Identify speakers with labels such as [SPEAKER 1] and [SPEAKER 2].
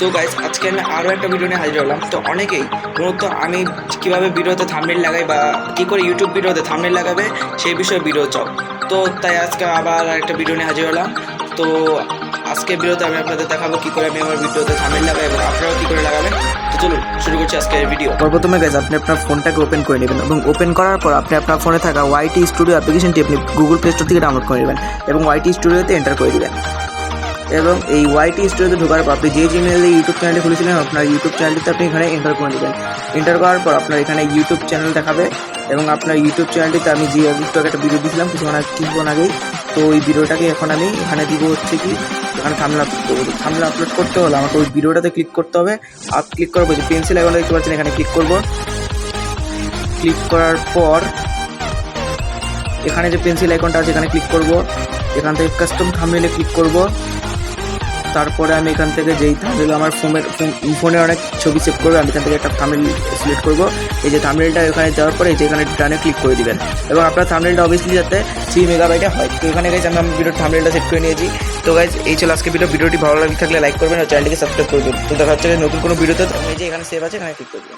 [SPEAKER 1] So guys, আজকে আমি আরও একটা ভিডিও নিয়ে হাজির হলাম। তো অনেকেই মূলত আমি কীভাবে ভিডিওতে থাম্বনেল লাগাই বা কী করে ইউটিউব ভিডিওতে থাম্বনেল লাগাবে সেই বিষয়ে ভিডিও চাও। তো তাই আজকে আবার একটা ভিডিও নিয়ে হাজির হলাম। তো আজকের ভিডিওতে আমি আপনাদের দেখাবো কী করে আমি আমার ভিডিওতে থাম্বনেল লাগাই এবং আপনারাও কী করে লাগাবেন। তো চলুন শুরু করছি আজকের ভিডিও।
[SPEAKER 2] প্রথমে গাইজ আপনি আপনার ফোনটাকে ওপেন করে নেবেন এবং ওপেন করার পর আপনি আপনার ফোনে থাকা ওয়াইটি স্টুডিও অ্যাপ্লিকেশনটি আপনি গুগল প্লে স্টোর থেকে ডাউনলোড করে নেবেন এবং ওয়াইটি স্টুডিওতে এন্টার করে দেবেন। এবং এই ওয়াইটি স্টুডিওতে ঢোকার পর আপনি যে জিমেলে ইউটিউব চ্যানেলটি খুলেছিলেন আপনার ইউটিউব চ্যানেলটিতে আপনি এখানে এন্টার করে নেবেন। এন্টার করার পর আপনার এখানে ইউটিউব চ্যানেল দেখাবে এবং আপনার ইউটিউব চ্যানেলটিতে আমি যে একটু একটা ভিডিও দিয়েছিলাম কিছুক্ষণ আগেই, তো ওই ভিডিওটাকে এখন আমি এখানে দিব হচ্ছে কি এখানে থাম্বনেল আপলোড করতে হলে আমাকে ওই ভিডিওটাতে ক্লিক করতে হবে। আর ক্লিক করার পর যে পেন্সিল আইকনটা দেখতে পাচ্ছেন এখানে ক্লিক করব। ক্লিক করার পর এখানে যে পেন্সিল আইকনটা আছে এখানে ক্লিক করব। এখান থেকে কাস্টম থাম্বনেলে ক্লিক করব। তারপরে আমি এখান থেকে যেই থাম্বনেল আমার ফোনে অনেক ছবি সেভ করবে আমি এখান থেকে একটা থাম্বনেল সিলেক্ট করব। এই যে থাম্বনেলটা এখানে দেওয়ার পরে এই যে এখানে ডানে ক্লিক করে দিবেন এবং আপনার থাম্বনেলটা অবভিয়াসলি যাতে 3 মেগাবাইটে হয়। তো এখানে গাইজ আমি আমার ভিডিওর থাম্বনেলটা সেট করে নিয়েছি। তো গাইজ এই ছিল আজকে ভিডিওটি ভালো লাগে থাকলে লাইক করবেন আর চ্যানেলটিকে সাবস্ক্রাইব করবেন। তো দেখা হচ্ছে নতুন কোনো ভিডিওতে এই যে এখানে সেভ আছে এখানে ক্লিক করবেন।